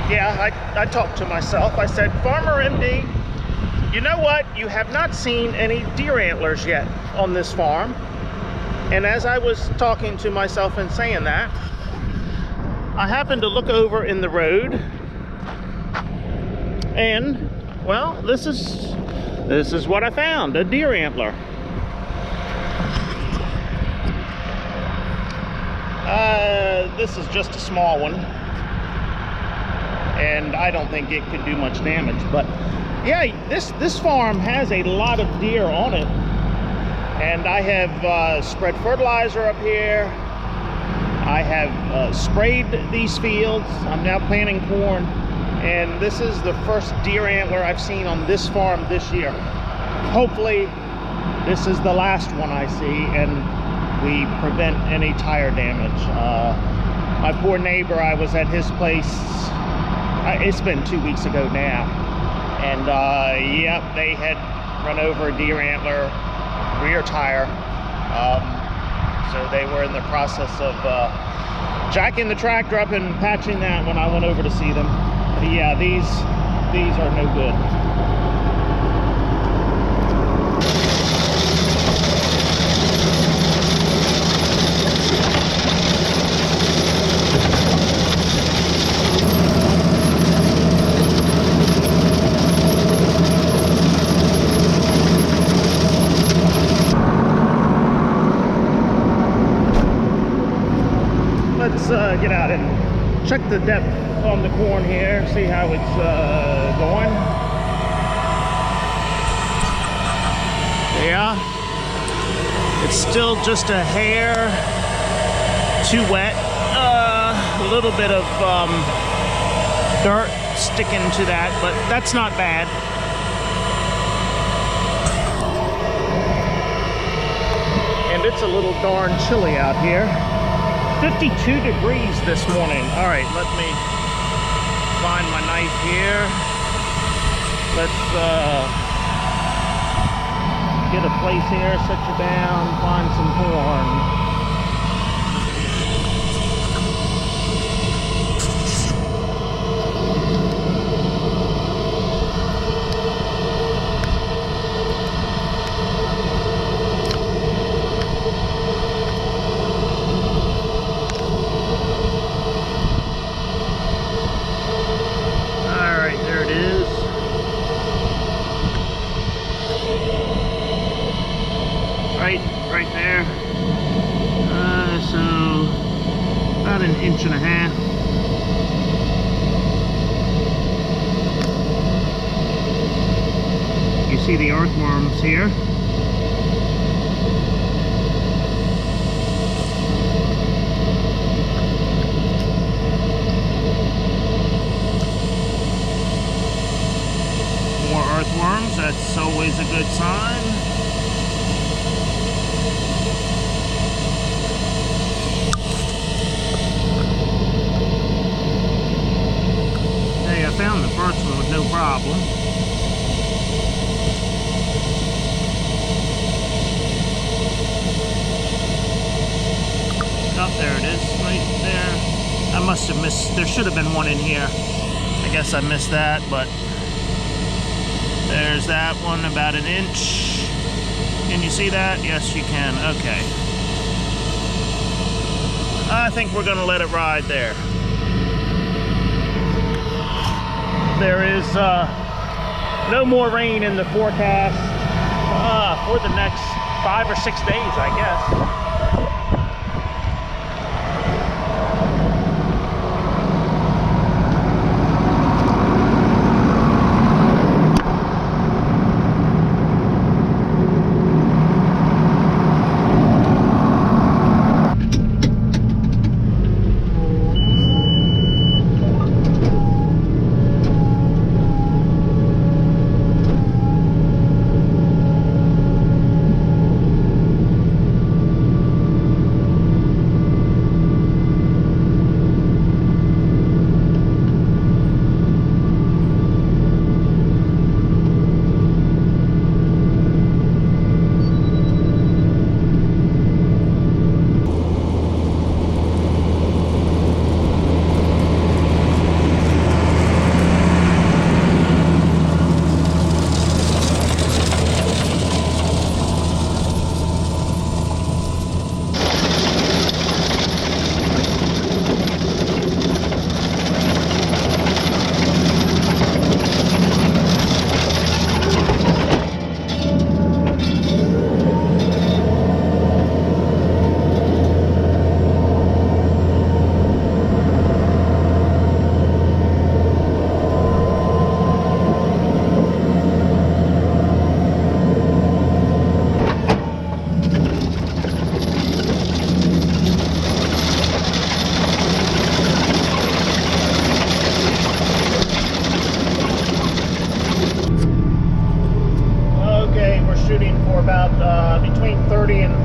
myself, I talked to myself. I said, Farmer MD, you know what? You have not seen any deer antlers yet on this farm. And as I was talking to myself and saying that, I happened to look over in the road, and well, this is what I found, a deer antler. This is just a small one, and I don't think it could do much damage, but yeah, this farm has a lot of deer on it, and I have spread fertilizer up here. I have sprayed these fields. I'm now planting corn, and this is the first deer antler I've seen on this farm this year. Hopefully this is the last one I see, and we prevent any tire damage. My poor neighbor, I was at his place, it's been 2 weeks ago now, and yep, they had run over a deer antler rear tire. So they were in the process of jacking the tractor up and patching that when I went over to see them. But yeah, these are no good. Let's get out and check the depth on the corn here, see how it's going. Yeah, it's still just a hair too wet. A little bit of dirt sticking to that, but that's not bad. And it's a little darn chilly out here. 52 degrees this morning. All right, let me find my knife here. Let's get a place here, set you down, find some corn. Right there. So about an inch and a half. You see the earthworms here. More earthworms, that's always a good sign. Found the first one with no problem. Oh, there it is, right there. I must have missed, there should have been one in here. I guess I missed that, but there's that one, about an inch. Can you see that? Yes, you can. Okay. I think we're gonna let it ride there. There is no more rain in the forecast for the next 5 or 6 days, I guess.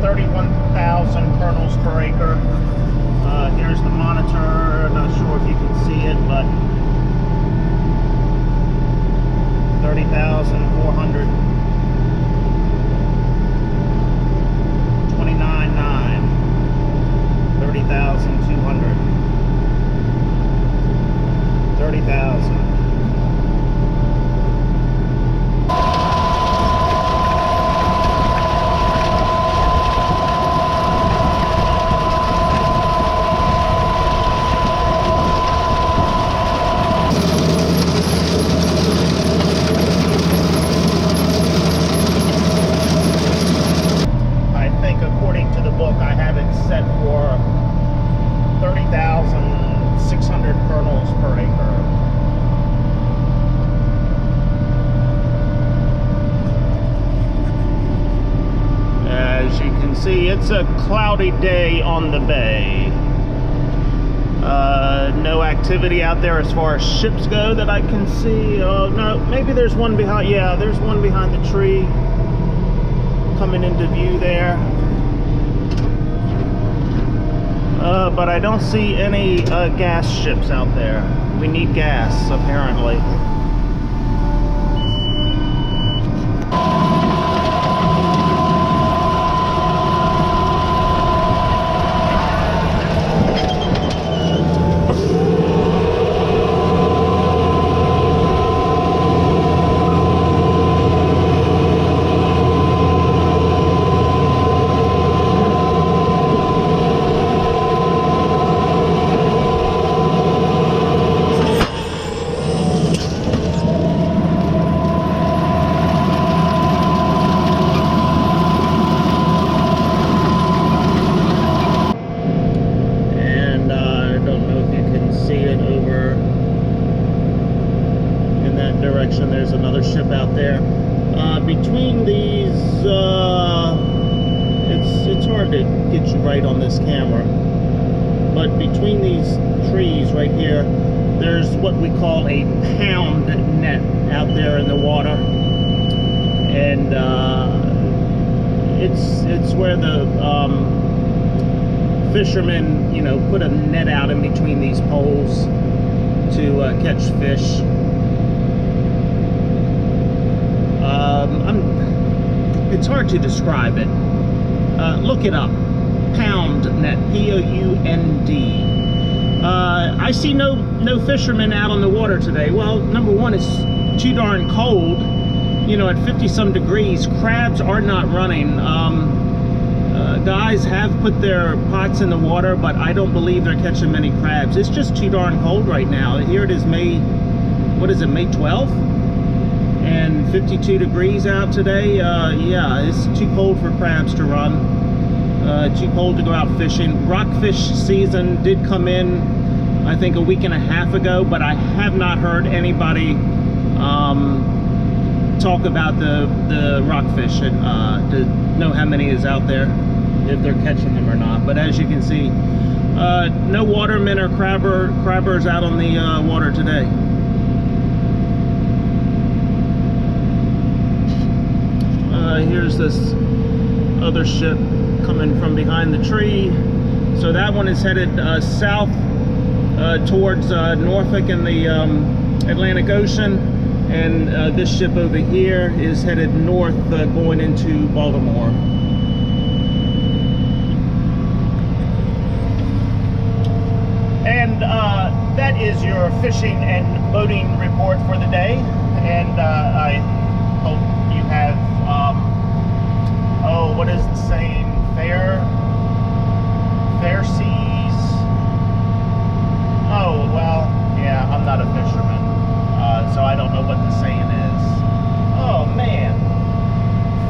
31,000 kernels per acre. Here's the monitor. Not sure if you can see it, but 30,400. 29,900. 30,200. 30,000. I have it set for 30,600 kernels per acre. As you can see, it's a cloudy day on the bay. No activity out there as far as ships go that I can see. Oh no, maybe there's one behind. Yeah, there's one behind the tree coming into view there. But I don't see any gas ships out there. We need gas, apparently. There's another ship out there. Between these, it's hard to get you right on this camera, but between these trees right here, there's what we call a pound net out there in the water, and it's where the fishermen, you know, put a net out in between these poles to catch fish. It's hard to describe it. Look it up. Pound net. P-O-U-N-D. I see no fishermen out on the water today. Well, number one, it's too darn cold. You know, at 50-some degrees, crabs are not running. Guys have put their pots in the water, but I don't believe they're catching many crabs. It's just too darn cold right now. Here it is May, what is it, May 12th? And 52 degrees out today. Yeah, it's too cold for crabs to run. Too cold to go out fishing. Rockfish season did come in, I think, a week and a half ago, but I have not heard anybody talk about the rockfish to know how many is out there, if they're catching them or not. But as you can see, no watermen or crabbers out on the water today. Here's this other ship coming from behind the tree. So that one is headed south towards Norfolk and the Atlantic Ocean, and this ship over here is headed north going into Baltimore. And that is your fishing and boating report for the day, and I hope you have oh, what is the saying? Fair seas? Oh, well, yeah, I'm not a fisherman, so I don't know what the saying is. Oh, man.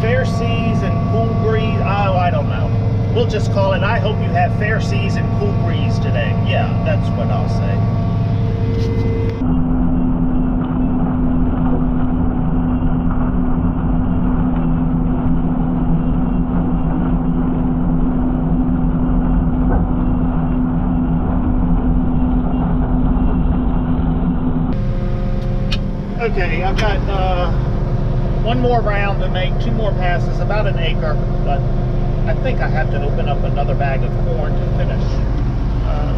Fair seas and cool breeze? Oh, I don't know. We'll just call it, I hope you have fair seas and cool breeze today. Yeah, that's what I'll say. Okay, I've got one more round to make, 2 more passes, about an acre, but I think I have to open up another bag of corn to finish.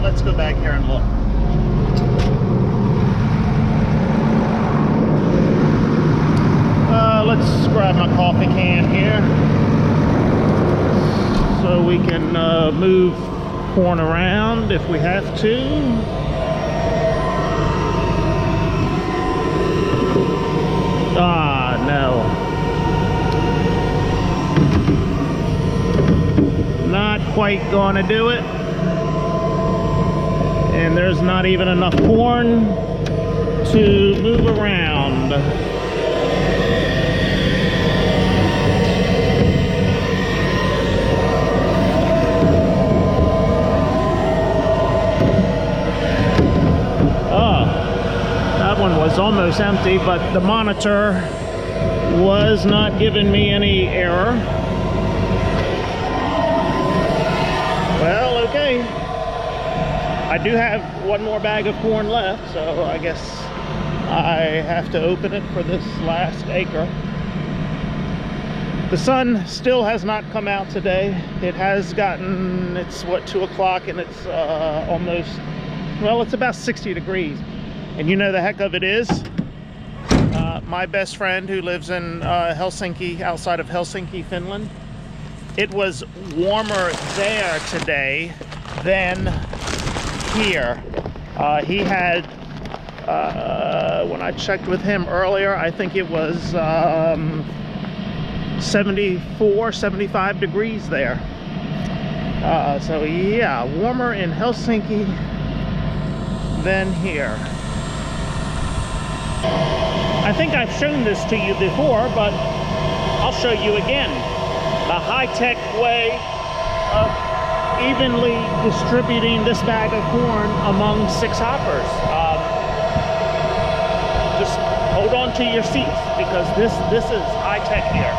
Let's go back here and look. Let's grab my coffee can here so we can move corn around if we have to. Ah, no. Not quite gonna do it. And there's not even enough corn to move around. That one was almost empty, but the monitor was not giving me any error. Well, okay. I do have one more bag of corn left, so I guess I have to open it for this last acre. The sun still has not come out today. It has gotten, it's what, 2 o'clock, and it's almost, well, it's about 60 degrees. And you know the heck of it is, my best friend who lives in Helsinki, outside of Helsinki, Finland, it was warmer there today than here. He had, when I checked with him earlier, I think it was 74, 75 degrees there. So yeah, warmer in Helsinki than here. I think I've shown this to you before, but I'll show you again. The high-tech way of evenly distributing this bag of corn among 6 hoppers. Just hold on to your seats, because this is high-tech here.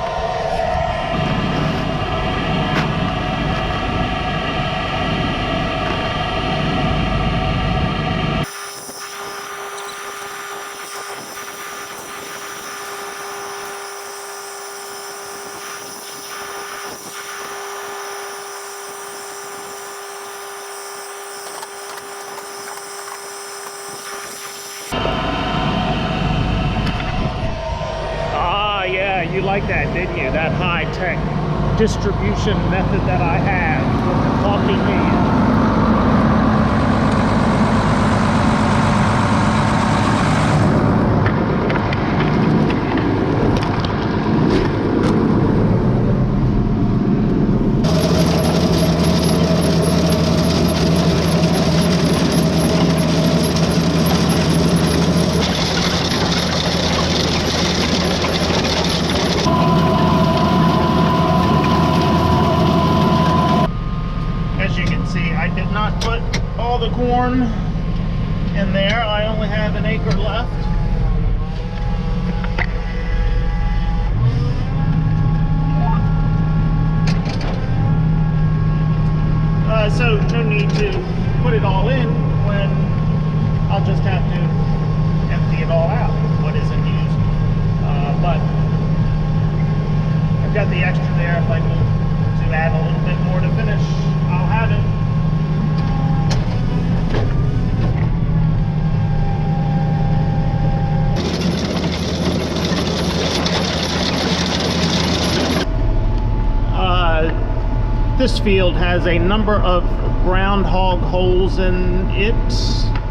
You like that, didn't you? That high-tech distribution method that I have with the coffee can. Corn in there. I only have an acre left. So no need to put it all in when I'll just have to empty it all out, what isn't used. But I've got the extra there. If I need to add a little bit more to finish, I'll have it. This field has a number of groundhog holes in it.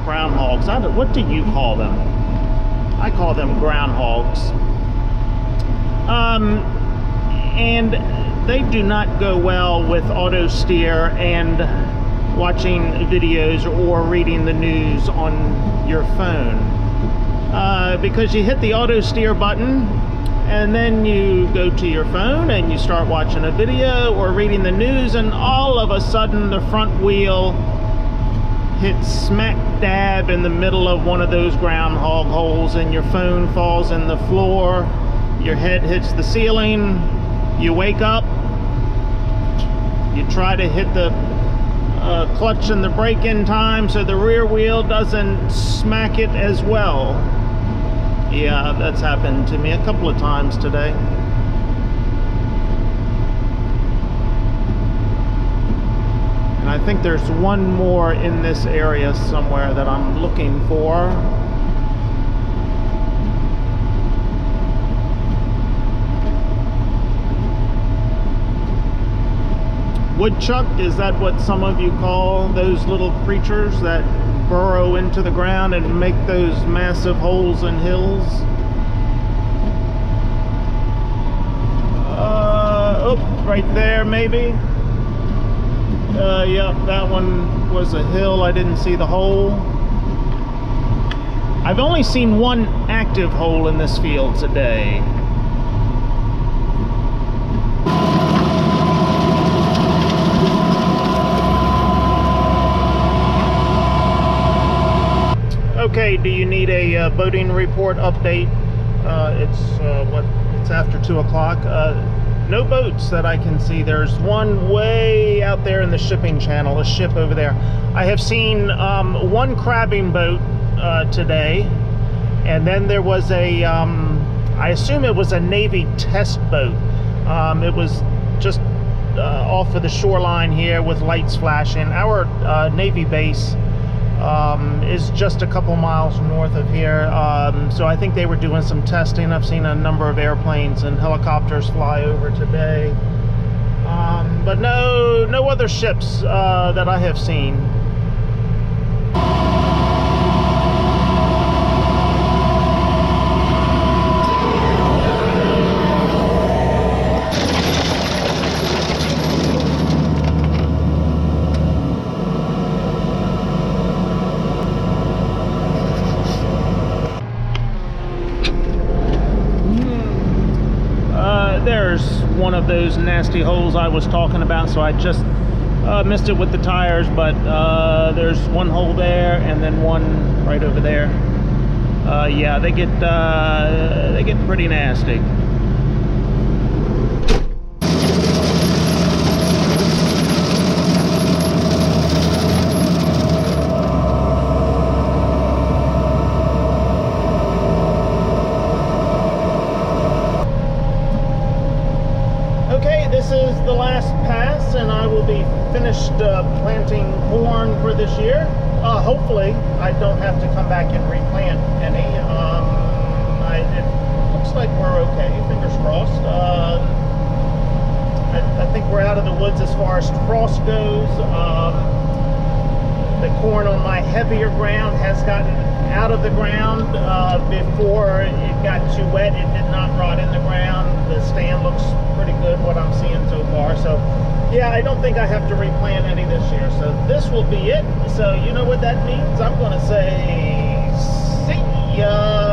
Groundhogs. What do you call them? I call them groundhogs. And they do not go well with auto steer and watching videos or reading the news on your phone. Because you hit the auto steer button, and then you go to your phone and you start watching a video or reading the news, and all of a sudden the front wheel hits smack dab in the middle of one of those groundhog holes, and your phone falls in the floor, your head hits the ceiling, you wake up, you try to hit the clutch and the brake in time so the rear wheel doesn't smack it as well. Yeah, that's happened to me a couple of times today. And I think there's one more in this area somewhere that I'm looking for. Woodchuck, is that what some of you call those little creatures that burrow into the ground and make those massive holes in hills? Oh, right there maybe. Yep, that one was a hill. I didn't see the hole. I've only seen one active hole in this field today. Okay, do you need a boating report update? It's after 2 o'clock. No boats that I can see. There's one way out there in the shipping channel, a ship over there. I have seen one crabbing boat today, and then there was a, I assume it was a Navy test boat. It was just off of the shoreline here with lights flashing. Our Navy base is just a couple miles north of here, so I think they were doing some testing. I've seen a number of airplanes and helicopters fly over today, but no other ships that I have seen. There's one of those nasty holes I was talking about, so I just missed it with the tires, but there's one hole there and then one right over there. Yeah, they get pretty nasty. This is the last pass, and I will be finished planting corn for this year. Hopefully, I don't have to come back and replant any. It looks like we're okay, fingers crossed. I think we're out of the woods as far as frost goes. The corn on my heavier ground has gotten out of the ground before it got too wet. It did not rot in the ground. The stand looks pretty good, what I'm seeing so far. So yeah, I don't think I have to replant any this year. So this will be it. So you know what that means. I'm going to say see ya.